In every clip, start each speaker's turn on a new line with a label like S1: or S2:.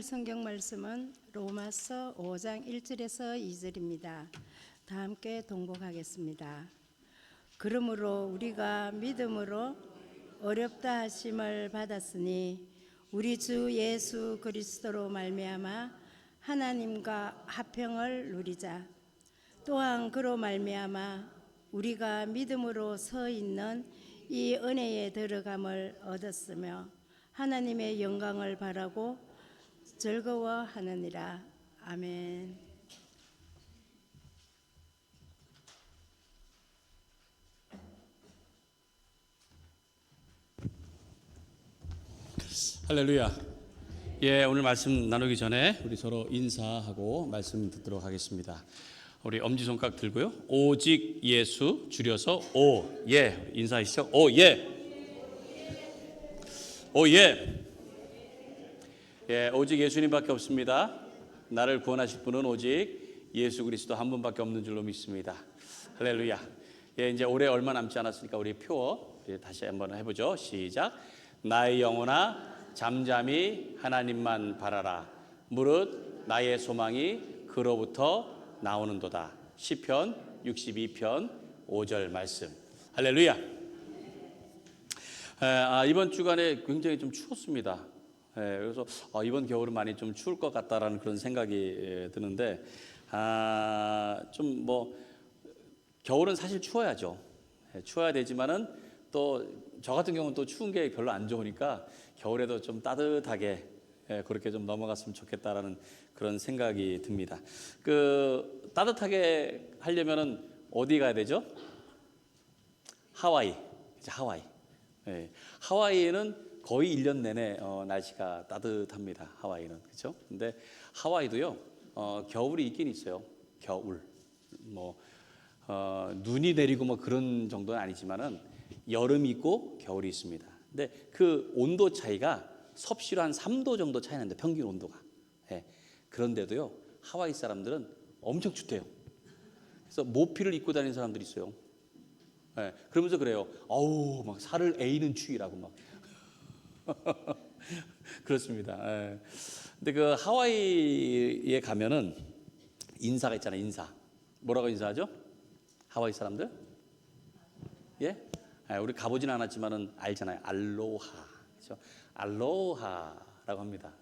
S1: 성경 말씀은 로마서 5장 1절에서 2절입니다. 다 함께 동복하겠습니다. 그러므로 우리가 믿음으로 어렵다 하심을 받았으니 우리 주 예수 그리스도로 말미암아 하나님과 화평을 누리자. 또한 그로 말미암아 우리가 믿음으로 서 있는 이 은혜에 들어감을 얻었으며 하나님의 영광을 바라고 즐거워하느니라. 아멘.
S2: 할렐루야. 예, 오늘 말씀 나누기 전에 우리 서로 인사하고 말씀 듣도록 하겠습니다. 우리 엄지손가락 들고요. 오직 예수 줄여서 오예 인사하시죠. 오예. 오예. 예, 오직 예수님밖에 없습니다. 나를 구원하실 분은 오직 예수 그리스도 한 분밖에 없는 줄로 믿습니다. 할렐루야. 예, 이제 올해 얼마 남지 않았으니까 우리 표어 다시 한번 해보죠. 시작. 나의 영혼아 잠잠히 하나님만 바라라. 무릇 나의 소망이 그로부터 나오는도다. 시편 62편 5절 말씀. 할렐루야. 이번 주간에 굉장히 좀 추웠습니다. 그래서 이번 겨울은 많이 좀 추울 것 같다라는 그런 생각이 드는데 좀 뭐 겨울은 사실 추워야죠. 추워야 되지만은 또 저 같은 경우는 또 추운 게 별로 안 좋으니까 겨울에도 좀 따뜻하게 그렇게 좀 넘어갔으면 좋겠다라는 그런 생각이 듭니다. 그 따뜻하게 하려면은 어디 가야 되죠? 하와이. 하와이. 예. 하와이에는 거의 1년 내내 날씨가 따뜻합니다. 하와이는. 그렇죠? 근데 하와이도요. 겨울이 있긴 있어요. 겨울. 눈이 내리고 뭐 그런 정도는 아니지만은 여름이 있고 겨울이 있습니다. 근데 그 온도 차이가 섭씨로 한 3도 정도 차이 나는데 평균 온도가. 예. 그런데도요. 하와이 사람들은 엄청 춥대요. 그래서 모피를 입고 다니는 사람들이 있어요. 예. 그러면서 그래요. 어우, 막 살을 에이는 추위라고 막. 그렇습니다. 예. 근데 그 하와이에 가면은 인사가 있잖아요. 인사. 뭐라고 인사하죠? 하와이 사람들? 예? 우리 가보진 않았지만은 알잖아요. 알로하. 그렇죠? 알로하라고 합니다.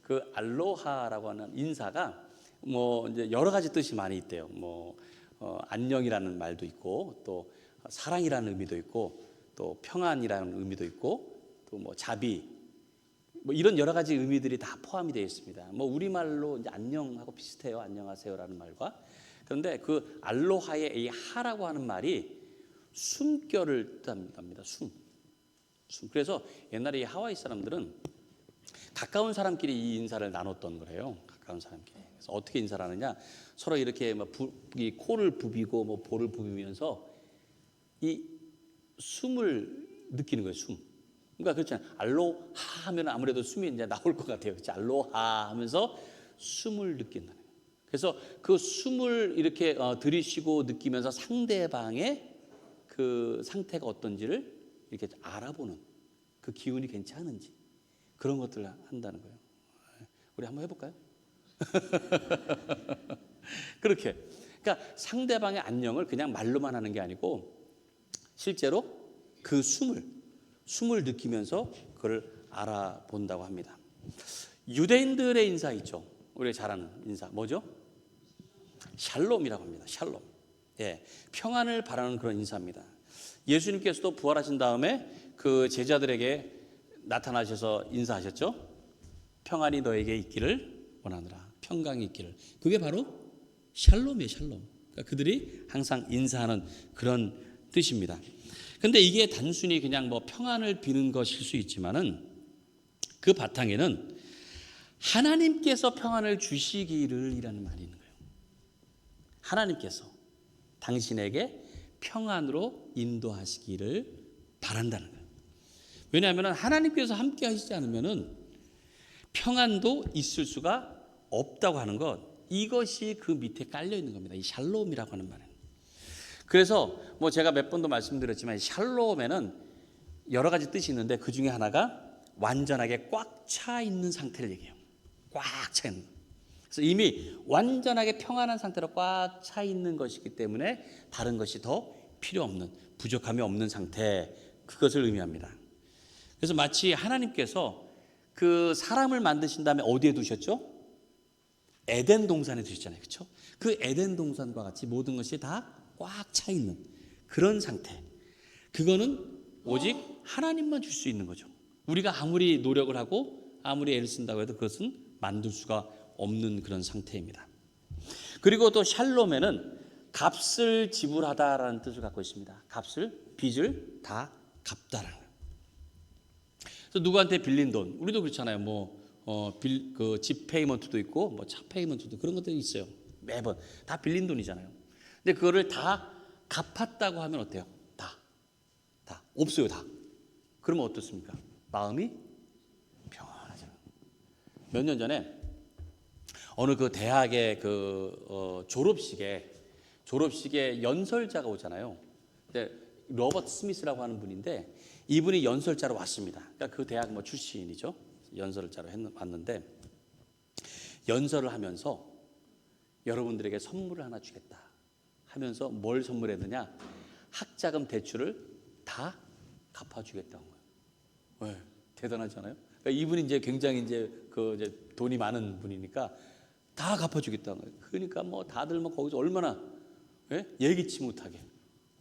S2: 그 알로하라고 하는 인사가 뭐 이제 여러 가지 뜻이 많이 있대요. 안녕이라는 말도 있고 또 사랑이라는 의미도 있고 또 평안이라는 의미도 있고 또 뭐 자비 뭐 이런 여러 가지 의미들이 다 포함이 되어 있습니다. 뭐 우리말로 이제 안녕하고 비슷해요. 안녕하세요라는 말과. 그런데 그 알로하의 이 하라고 하는 말이 숨결을 뜻합니다. 숨. 그래서 옛날에 이 하와이 사람들은 가까운 사람끼리 이 인사를 나눴던 거래요. 가까운 사람끼리. 그래서 어떻게 인사를 하느냐? 서로 이렇게 이 코를 부비고 뭐 볼을 부비면서 이 숨을 느끼는 거예요. 숨. 그러니까 그렇잖아요. 알로하 하면 아무래도 숨이 이제 나올 것 같아요. 그렇죠? 알로하 하면서 숨을 느낀다는 거예요. 그래서 그 숨을 이렇게 들이쉬고 느끼면서 상대방의 그 상태가 어떤지를 이렇게 알아보는 그 기운이 괜찮은지 그런 것들을 한다는 거예요. 우리 한번 해볼까요? 그렇게. 그러니까 상대방의 안녕을 그냥 말로만 하는 게 아니고 실제로 그 숨을 느끼면서 그걸 알아본다고 합니다. 유대인들의 인사 있죠. 우리가 잘 아는 인사 뭐죠? 샬롬이라고 합니다. 샬롬. 예, 평안을 바라는 그런 인사입니다. 예수님께서도 부활하신 다음에 그 제자들에게 나타나셔서 인사하셨죠. 평안이 너에게 있기를 원하노라. 평강이 있기를. 그게 바로 샬롬이에요. 샬롬. 그러니까 그들이 항상 인사하는 그런 뜻입니다. 근데 이게 단순히 그냥 뭐 평안을 비는 것일 수 있지만은 그 바탕에는 하나님께서 평안을 주시기를 이라는 말이 있는 거예요. 하나님께서 당신에게 평안으로 인도하시기를 바란다는 거예요. 왜냐하면 하나님께서 함께 하시지 않으면 평안도 있을 수가 없다고 하는 것, 이것이 그 밑에 깔려 있는 겁니다. 이 샬롬이라고 하는 말은. 그래서 뭐 제가 몇 번도 말씀드렸지만 샬롬에는 여러 가지 뜻이 있는데 그 중에 하나가 완전하게 꽉 차 있는 상태를 얘기해요. 꽉 차 있는. 그래서 이미 완전하게 평안한 상태로 꽉 차 있는 것이기 때문에 다른 것이 더 필요 없는, 부족함이 없는 상태, 그것을 의미합니다. 그래서 마치 하나님께서 그 사람을 만드신 다음에 어디에 두셨죠? 에덴 동산에 두셨잖아요. 그렇죠? 그 에덴 동산과 같이 모든 것이 다 꽉 차 있는 그런 상태. 그거는 오직 하나님만 줄 수 있는 거죠. 우리가 아무리 노력을 하고 아무리 애를 쓴다고 해도 그것은 만들 수가 없는 그런 상태입니다. 그리고 또 샬롬에는 값을 지불하다라는 뜻을 갖고 있습니다. 빚을 다 갚다라는 거예요. 그래서 누구한테 빌린 돈, 우리도 그렇잖아요. 집 페이먼트도 있고, 차 페이먼트도 그런 것들이 있어요. 매번 다 빌린 돈이잖아요. 근데 그거를 다 갚았다고 하면 어때요? 다 없어요, 다. 그러면 어떻습니까? 마음이 평안하죠. 몇 년 전에 어느 그 대학의 졸업식에 연설자가 오잖아요. 근데 로버트 스미스라고 하는 분인데 이분이 연설자로 왔습니다. 그러니까 그 대학 출신이죠. 연설자로 왔는데 연설을 하면서 여러분들에게 선물을 하나 주겠다 하면서 뭘 선물했느냐? 학자금 대출을 다 갚아주겠다는 거예요. 네, 대단하잖아요. 그러니까 이분이 이제 굉장히 이제 돈이 많은 분이니까 다 갚아주겠다는 거예요. 그러니까 다들 거기서 얼마나 예기치 못하게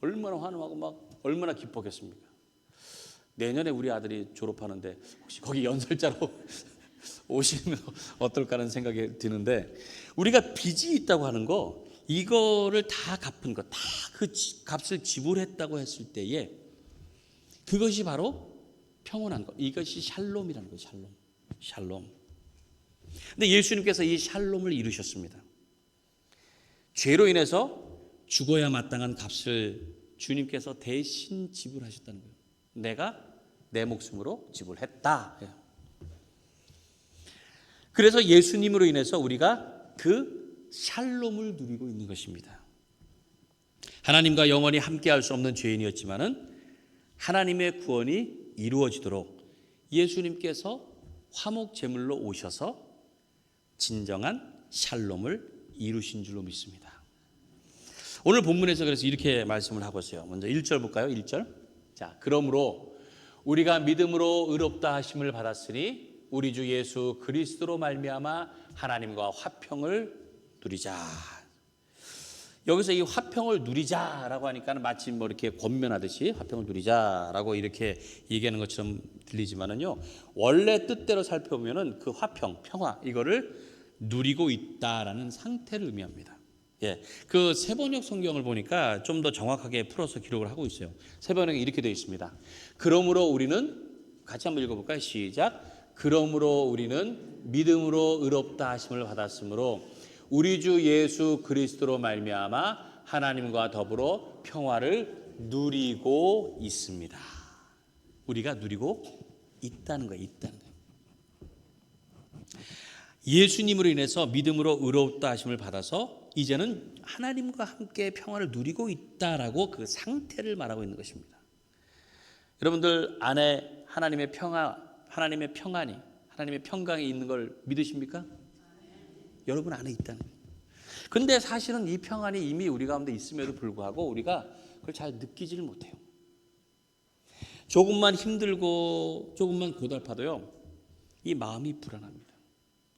S2: 얼마나 환호하고 얼마나 기뻤겠습니까? 내년에 우리 아들이 졸업하는데 혹시 거기 연설자로 오시면 어떨까 하는 생각이 드는데, 우리가 빚이 있다고 하는 거, 이거를 다 갚은 거, 다 그 값을 지불했다고 했을 때에 그것이 바로 평온한 것, 이것이 샬롬이라는 거예요. 샬롬. 근데 예수님께서 이 샬롬을 이루셨습니다. 죄로 인해서 죽어야 마땅한 값을 주님께서 대신 지불하셨다는 거예요. 내가 내 목숨으로 지불했다. 그래서 예수님으로 인해서 우리가 그 샬롬을 누리고 있는 것입니다. 하나님과 영원히 함께할 수 없는 죄인이었지만은 하나님의 구원이 이루어지도록 예수님께서 화목 제물로 오셔서 진정한 샬롬을 이루신 줄로 믿습니다. 오늘 본문에서 그래서 이렇게 말씀을 하고 있어요. 먼저 1절 볼까요? 1절. 자, 그러므로 우리가 믿음으로 의롭다 하심을 받았으니 우리 주 예수 그리스도로 말미암아 하나님과 화평을 누리자. 여기서 이 화평을 누리자라고 하니까 마치 이렇게 권면하듯이 화평을 누리자라고 이렇게 얘기하는 것처럼 들리지만은요, 원래 뜻대로 살펴보면은 그 화평, 평화, 이거를 누리고 있다라는 상태를 의미합니다. 그 세번역 성경을 보니까 좀 더 정확하게 풀어서 기록을 하고 있어요. 세번역에 이렇게 되어 있습니다. 그러므로 우리는, 같이 한번 읽어볼까요? 시작. 그러므로 우리는 믿음으로 의롭다 하심을 받았으므로 우리 주 예수 그리스도로 말미암아 하나님과 더불어 평화를 누리고 있습니다. 우리가 누리고 있다는 거예요. 예수님으로 인해서 믿음으로 의롭다 하심을 받아서 이제는 하나님과 함께 평화를 누리고 있다라고 그 상태를 말하고 있는 것입니다. 여러분들 안에 하나님의 평안이, 하나님의 평강이 있는 걸 믿으십니까? 여러분 안에 있다는 거예요. 그런데 사실은 이 평안이 이미 우리 가운데 있음에도 불구하고 우리가 그걸 잘 느끼지를 못해요. 조금만 힘들고 조금만 고달파도요, 이 마음이 불안합니다.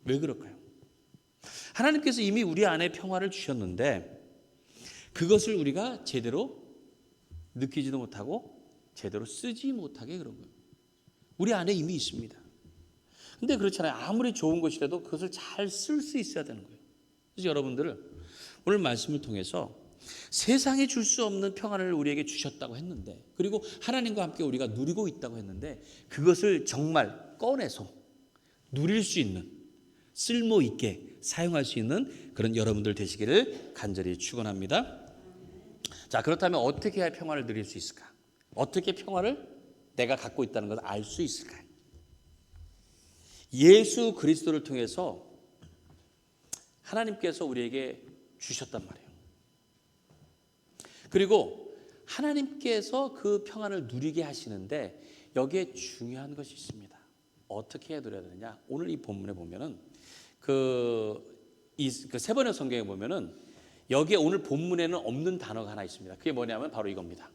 S2: 왜 그럴까요? 하나님께서 이미 우리 안에 평화를 주셨는데 그것을 우리가 제대로 느끼지도 못하고 제대로 쓰지 못하게 그런 거예요. 우리 안에 이미 있습니다. 근데 그렇잖아요. 아무리 좋은 것이라도 그것을 잘 쓸 수 있어야 되는 거예요. 그래서 여러분들을 오늘 말씀을 통해서 세상에 줄 수 없는 평안을 우리에게 주셨다고 했는데, 그리고 하나님과 함께 우리가 누리고 있다고 했는데 그것을 정말 꺼내서 누릴 수 있는, 쓸모 있게 사용할 수 있는 그런 여러분들 되시기를 간절히 축원합니다. 자, 그렇다면 어떻게 해야 평화를 누릴 수 있을까? 어떻게 평화를 내가 갖고 있다는 것을 알 수 있을까? 예수 그리스도를 통해서 하나님께서 우리에게 주셨단 말이에요. 그리고 하나님께서 그 평안을 누리게 하시는데 여기에 중요한 것이 있습니다. 어떻게 누려야 되느냐? 오늘 이 본문에 보면은 세 번의 성경에 보면은 여기에 오늘 본문에는 없는 단어가 하나 있습니다. 그게 뭐냐면 바로 이겁니다.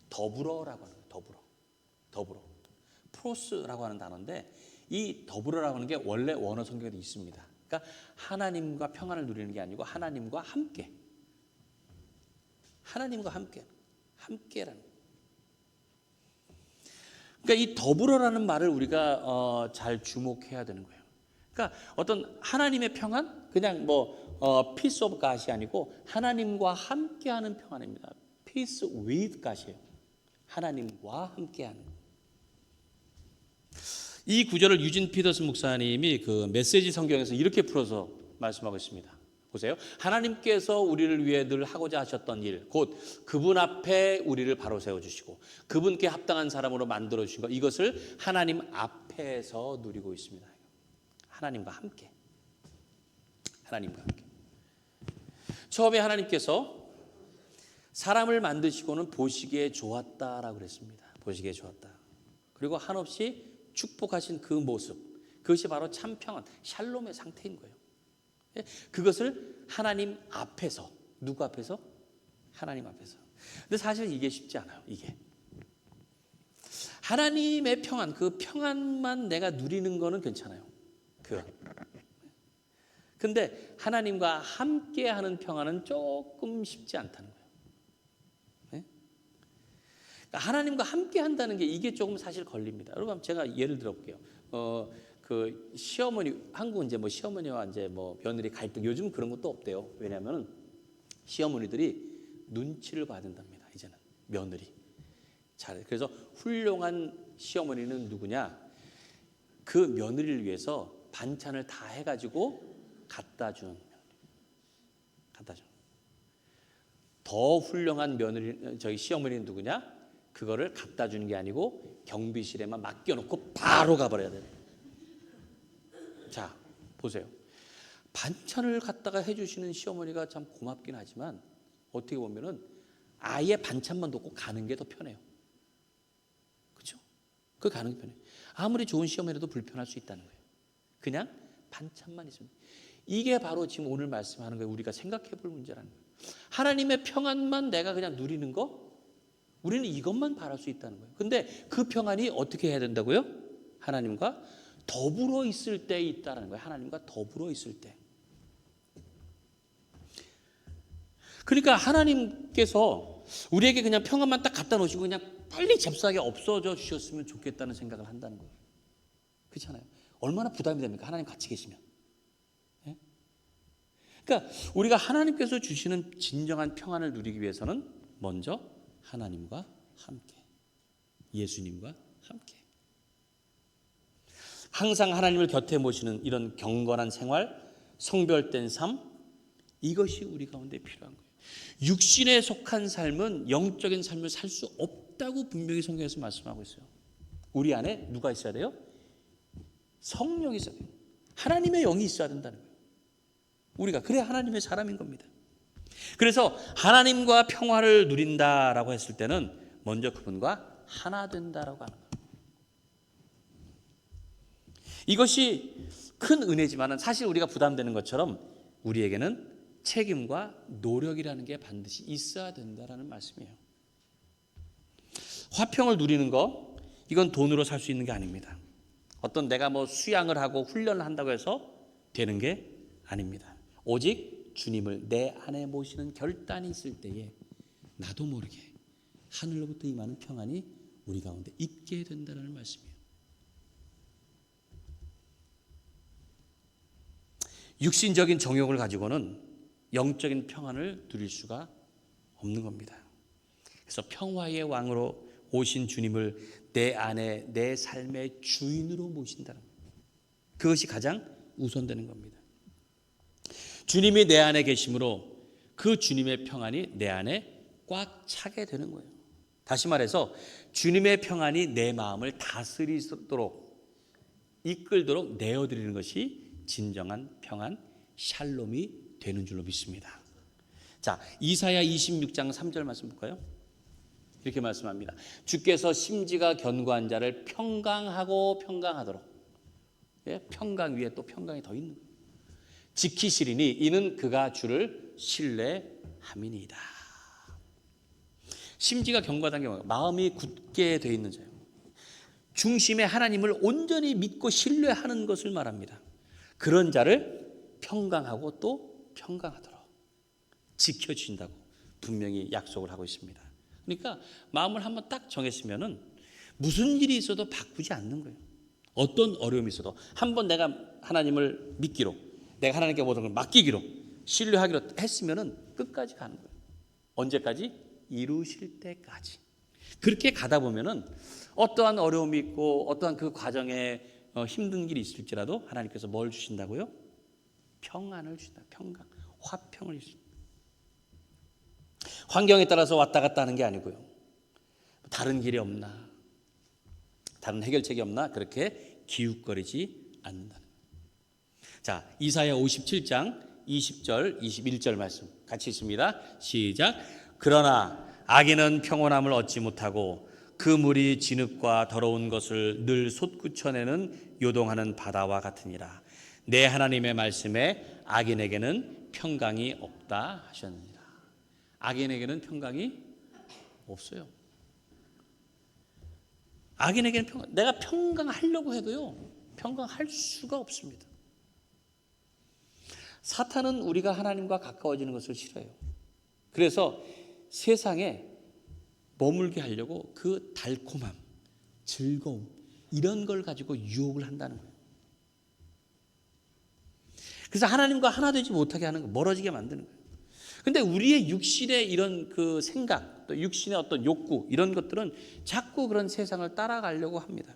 S2: 더불어라고 하는 거예요. 더불어. 프로스라고 하는 단어인데 이 더불어라고 하는 게 원래 원어 성경에도 있습니다. 그러니까 하나님과 평안을 누리는 게 아니고 하나님과 함께. 함께라는 거예요. 그러니까 이 더불어라는 말을 우리가 잘 주목해야 되는 거예요. 그러니까 어떤 하나님의 평안, 그냥 peace of God이 아니고 하나님과 함께하는 평안입니다. Peace with God이에요. 하나님과 함께하는. 이 구절을 유진 피터슨 목사님이 그 메시지 성경에서 이렇게 풀어서 말씀하고 있습니다. 보세요. 하나님께서 우리를 위해 늘 하고자 하셨던 일, 곧 그분 앞에 우리를 바로 세워주시고 그분께 합당한 사람으로 만들어주신 것, 이것을 하나님 앞에서 누리고 있습니다. 하나님과 함께. 처음에 하나님께서 사람을 만드시고는 보시기에 좋았다라고 그랬습니다. 보시기에 좋았다. 그리고 한없이 축복하신 그 모습, 그것이 바로 참 평안, 샬롬의 상태인 거예요. 그것을 하나님 앞에서, 누구 앞에서? 하나님 앞에서. 근데 사실 이게 쉽지 않아요. 이게 하나님의 평안, 그 평안만 내가 누리는 거는 괜찮아요. 근데 하나님과 함께하는 평안은 조금 쉽지 않다는 거예요. 그러니까 하나님과 함께한다는 게 이게 조금 사실 걸립니다. 여러분, 제가 예를 들어볼게요. 그 시어머니, 한국은 이제 시어머니와 이제 며느리 갈등, 요즘 그런 것도 없대요. 왜냐하면 시어머니들이 눈치를 봐야 된답니다. 이제는 며느리. 그래서 훌륭한 시어머니는 누구냐? 그 며느리를 위해서 반찬을 다 해가지고 갖다 준. 더 훌륭한 시어머니는 누구냐? 그거를 갖다 주는 게 아니고 경비실에만 맡겨놓고 바로 가버려야 돼요. 자, 보세요. 반찬을 갖다가 해주시는 시어머니가 참 고맙긴 하지만 어떻게 보면은 아예 반찬만 놓고 가는 게 더 편해요. 그렇죠? 그 가는 게 편해요. 아무리 좋은 시어머니도 불편할 수 있다는 거예요. 그냥 반찬만 있으면. 이게 바로 지금 오늘 말씀하는 거예요. 우리가 생각해 볼 문제라는 거예요. 하나님의 평안만 내가 그냥 누리는 거, 우리는 이것만 바랄 수 있다는 거예요. 근데 그 평안이 어떻게 해야 된다고요? 하나님과 더불어 있을 때 있다는 거예요. 하나님과 더불어 있을 때. 그러니까 하나님께서 우리에게 그냥 평안만 딱 갖다 놓으시고 그냥 빨리 잽싸게 없어져 주셨으면 좋겠다는 생각을 한다는 거예요. 그렇잖아요. 얼마나 부담이 됩니까? 하나님 같이 계시면. 예? 그러니까 우리가 하나님께서 주시는 진정한 평안을 누리기 위해서는 먼저 하나님과 함께, 예수님과 함께, 항상 하나님을 곁에 모시는 이런 경건한 생활, 성별된 삶, 이것이 우리 가운데 필요한 거예요. 육신에 속한 삶은 영적인 삶을 살 수 없다고 분명히 성경에서 말씀하고 있어요. 우리 안에 누가 있어야 돼요? 성령이 있어야 돼요. 하나님의 영이 있어야 된다는 거예요. 우리가 그래야 하나님의 사람인 겁니다. 그래서 하나님과 평화를 누린다라고 했을 때는 먼저 그분과 하나 된다라고 하는 거예요. 이것이 큰 은혜지만 사실 우리가 부담되는 것처럼 우리에게는 책임과 노력이라는 게 반드시 있어야 된다라는 말씀이에요. 화평을 누리는 거, 이건 돈으로 살 수 있는 게 아닙니다. 어떤 내가 수양을 하고 훈련을 한다고 해서 되는 게 아닙니다. 오직 주님을 내 안에 모시는 결단이 있을 때에 나도 모르게 하늘로부터 임하는 평안이 우리 가운데 있게 된다는 말씀이에요. 육신적인 정욕을 가지고는 영적인 평안을 누릴 수가 없는 겁니다. 그래서 평화의 왕으로 오신 주님을 내 안에 내 삶의 주인으로 모신다는 것, 그것이 가장 우선되는 겁니다. 주님이 내 안에 계심으로 그 주님의 평안이 내 안에 꽉 차게 되는 거예요. 다시 말해서 주님의 평안이 내 마음을 다스리도록, 이끌도록 내어드리는 것이 진정한 평안, 샬롬이 되는 줄로 믿습니다. 자, 이사야 26장 3절 말씀 볼까요? 이렇게 말씀합니다. 주께서 심지가 견고한 자를 평강하고 평강하도록. 예? 평강 위에 또 평강이 더 있는 거예요. 지키시리니 이는 그가 주를 신뢰함이니이다. 심지가 견고하다는 게 뭐예요? 마음이 굳게 돼 있는 자예요. 중심에 하나님을 온전히 믿고 신뢰하는 것을 말합니다. 그런 자를 평강하고 또 평강하도록 지켜주신다고 분명히 약속을 하고 있습니다. 그러니까 마음을 한번 딱 정했으면은 무슨 일이 있어도 바꾸지 않는 거예요. 어떤 어려움이 있어도 한번 내가 하나님을 믿기로, 내가 하나님께 모든 걸 맡기기로, 신뢰하기로 했으면은 끝까지 가는 거예요. 언제까지? 이루실 때까지. 그렇게 가다 보면은 어떠한 어려움이 있고 어떠한 그 과정에 힘든 길이 있을지라도 하나님께서 뭘 주신다고요? 평안을 주신다. 평강, 화평을 주신다. 환경에 따라서 왔다 갔다 하는 게 아니고요. 다른 길이 없나? 다른 해결책이 없나? 그렇게 기웃거리지 않는다. 자, 이사야 57장 20절, 21절 말씀 같이 있습니다. 시작. 그러나 악인은 평온함을 얻지 못하고 그 물이 진흙과 더러운 것을 늘 솟구쳐내는 요동하는 바다와 같으니라. 내 하나님의 말씀에 악인에게는 평강이 없다 하셨느니라. 악인에게는 평강이 없어요. 악인에게는 평강, 내가 평강하려고 해도요, 평강할 수가 없습니다. 사탄은 우리가 하나님과 가까워지는 것을 싫어해요. 그래서 세상에 머물게 하려고 그 달콤함, 즐거움 이런 걸 가지고 유혹을 한다는 거예요. 그래서 하나님과 하나 되지 못하게 하는 거, 멀어지게 만드는 거예요. 근데 우리의 육신의 이런 그 생각, 또 육신의 어떤 욕구 이런 것들은 자꾸 그런 세상을 따라가려고 합니다.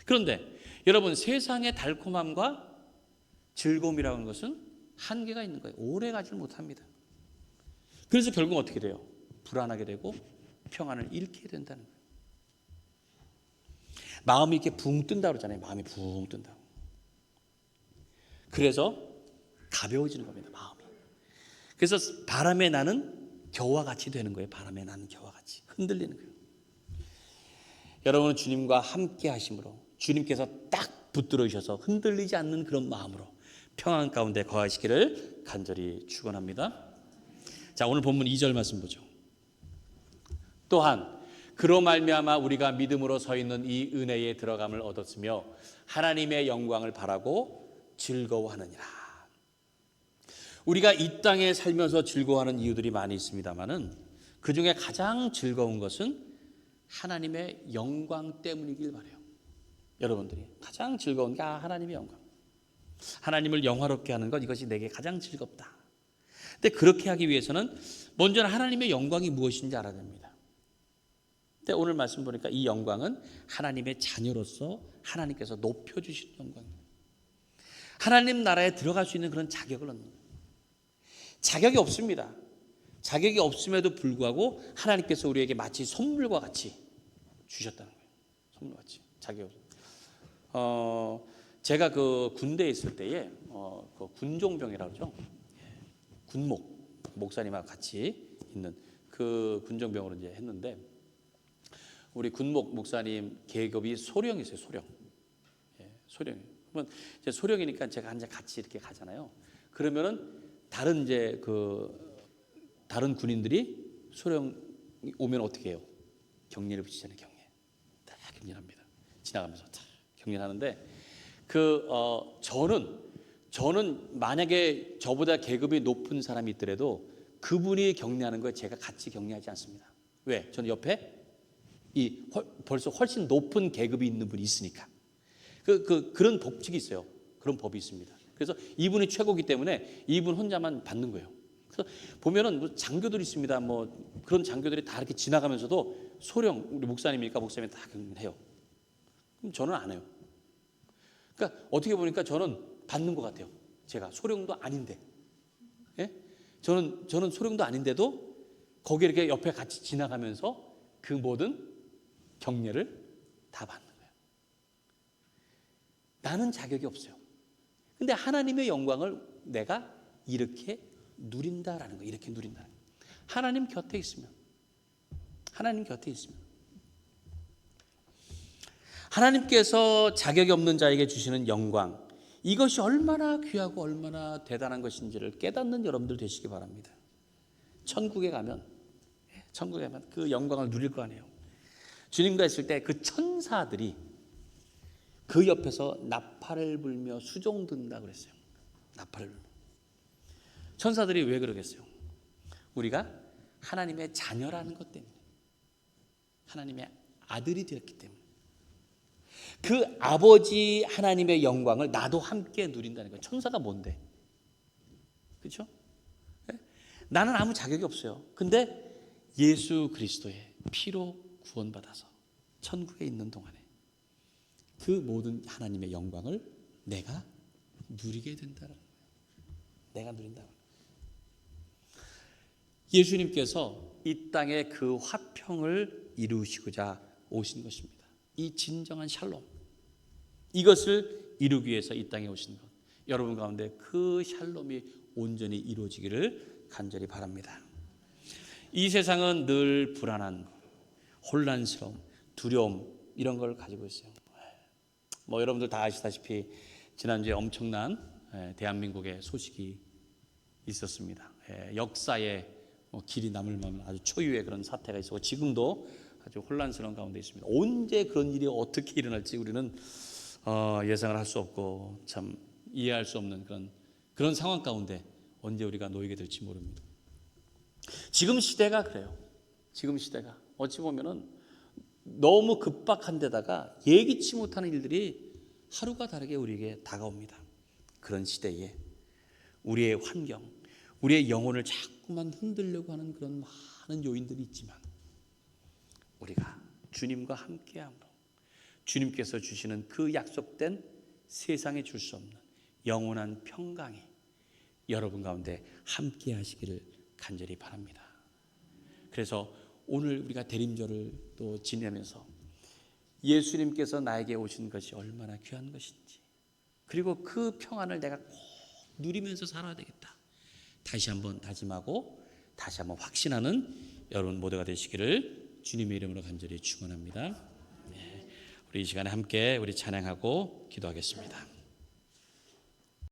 S2: 그런데 여러분, 세상의 달콤함과 즐거움이라는 것은 한계가 있는 거예요. 오래 가지를 못합니다. 그래서 결국 어떻게 돼요? 불안하게 되고 평안을 잃게 된다는 거예요. 마음이 이렇게 붕 뜬다 그러잖아요. 마음이 붕 뜬다. 그래서 가벼워지는 겁니다. 마음이. 그래서 바람에 나는 겨와 같이 되는 거예요. 바람에 나는 겨와 같이 흔들리는 거예요. 여러분은 주님과 함께 하심으로 주님께서 딱 붙들어 주셔서 흔들리지 않는 그런 마음으로 평안 가운데 거하시기를 간절히 축원합니다. 자, 오늘 본문 2절 말씀 보죠. 또한 그로 말미암아 우리가 믿음으로 서 있는 이 은혜에 들어감을 얻었으며 하나님의 영광을 바라고 즐거워하느니라. 우리가 이 땅에 살면서 즐거워하는 이유들이 많이 있습니다만은 그 중에 가장 즐거운 것은 하나님의 영광 때문이길 바라요. 여러분들이 가장 즐거운 게 하나님의 영광. 하나님을 영화롭게 하는 것, 이것이 내게 가장 즐겁다. 근데 그렇게 하기 위해서는 먼저는 하나님의 영광이 무엇인지 알아야 됩니다. 근데 오늘 말씀 보니까 이 영광은 하나님의 자녀로서 하나님께서 높여주신 영광입니다. 하나님 나라에 들어갈 수 있는 그런 자격을 얻는 거예요. 자격이 없습니다. 자격이 없음에도 불구하고 하나님께서 우리에게 마치 선물과 같이 주셨다는 거예요. 선물과 같이 자격. 제가 그 군대에 있을 때에 그 군종병이라고 그러죠. 군목 목사님하고 같이 있는 그 군종병으로 이제 했는데 우리 군목 목사님 계급이 소령이세요. 소령. 소령. 그러면 이제 소령이니까 제가 이제 같이 이렇게 가잖아요. 그러면은 다른 이제 그 다른 군인들이 소령 오면 어떻게 해요? 격려를 붙이잖아요. 격려. 다 격려합니다. 지나가면서 다 격려하는데 저는 만약에 저보다 계급이 높은 사람이 있더라도 그분이 격려하는 거에 제가 같이 격려하지 않습니다. 왜? 저는 옆에 벌써 훨씬 높은 계급이 있는 분이 있으니까. 그런 법칙이 있어요. 그런 법이 있습니다. 그래서 이분이 최고기 때문에 이분 혼자만 받는 거예요. 그래서 보면은 뭐 장교들이 있습니다. 뭐 그런 장교들이 다 이렇게 지나가면서도 소령 우리 목사님이니까 목사님이 다 격려해요. 그럼 저는 안 해요. 그러니까 어떻게 보니까 저는 받는 것 같아요. 제가 소령도 아닌데, 예? 저는 소령도 아닌데도 거기 이렇게 옆에 같이 지나가면서 그 모든 격려를 다 받는 거예요. 나는 자격이 없어요. 근데 하나님의 영광을 내가 이렇게 누린다라는 거예요. 이렇게 누린다는 거예요. 하나님 곁에 있으면, 하나님께서 자격이 없는 자에게 주시는 영광, 이것이 얼마나 귀하고 얼마나 대단한 것인지를 깨닫는 여러분들 되시기 바랍니다. 천국에 가면 그 영광을 누릴 거 아니에요. 주님과 있을 때 그 천사들이 그 옆에서 나팔을 불며 수종든다 그랬어요. 나팔을 불며. 천사들이 왜 그러겠어요? 우리가 하나님의 자녀라는 것 때문에, 하나님의 아들이 되었기 때문에, 그 아버지 하나님의 영광을 나도 함께 누린다는 거예요. 천사가 뭔데? 그렇죠? 나는 아무 자격이 없어요. 근데 예수 그리스도의 피로 구원받아서 천국에 있는 동안에 그 모든 하나님의 영광을 내가 누리게 된다는 거예요. 내가 누린다. 예수님께서 이 땅에 그 화평을 이루시고자 오신 것입니다. 이 진정한 샬롬, 이것을 이루기 위해서 이 땅에 오신 것, 여러분 가운데 그 샬롬이 온전히 이루어지기를 간절히 바랍니다. 이 세상은 늘 불안한, 혼란스러움, 두려움 이런 걸 가지고 있어요. 뭐 여러분들 다 아시다시피 지난주에 엄청난 대한민국의 소식이 있었습니다. 역사에 길이 남을 만한 아주 초유의 그런 사태가 있었고 지금도 아주 혼란스러운 가운데 있습니다. 언제 그런 일이 어떻게 일어날지 우리는 예상을 할 수 없고 참 이해할 수 없는 그런 상황 가운데 언제 우리가 놓이게 될지 모릅니다. 지금 시대가 그래요. 지금 시대가 어찌 보면은 너무 급박한 데다가 예기치 못하는 일들이 하루가 다르게 우리에게 다가옵니다. 그런 시대에 우리의 환경, 우리의 영혼을 자꾸만 흔들려고 하는 그런 많은 요인들이 있지만 우리가 주님과 함께함으로 주님께서 주시는 그 약속된 세상에 줄 수 없는 영원한 평강이 여러분 가운데 함께 하시기를 간절히 바랍니다. 그래서 오늘 우리가 대림절을 또 지내면서 예수님께서 나에게 오신 것이 얼마나 귀한 것인지, 그리고 그 평안을 내가 꼭 누리면서 살아야 되겠다, 다시 한번 다짐하고 다시 한번 확신하는 여러분 모두가 되시기를 주님의 이름으로 간절히 축원합니다. 우리 이 시간에 함께 우리 찬양하고 기도하겠습니다.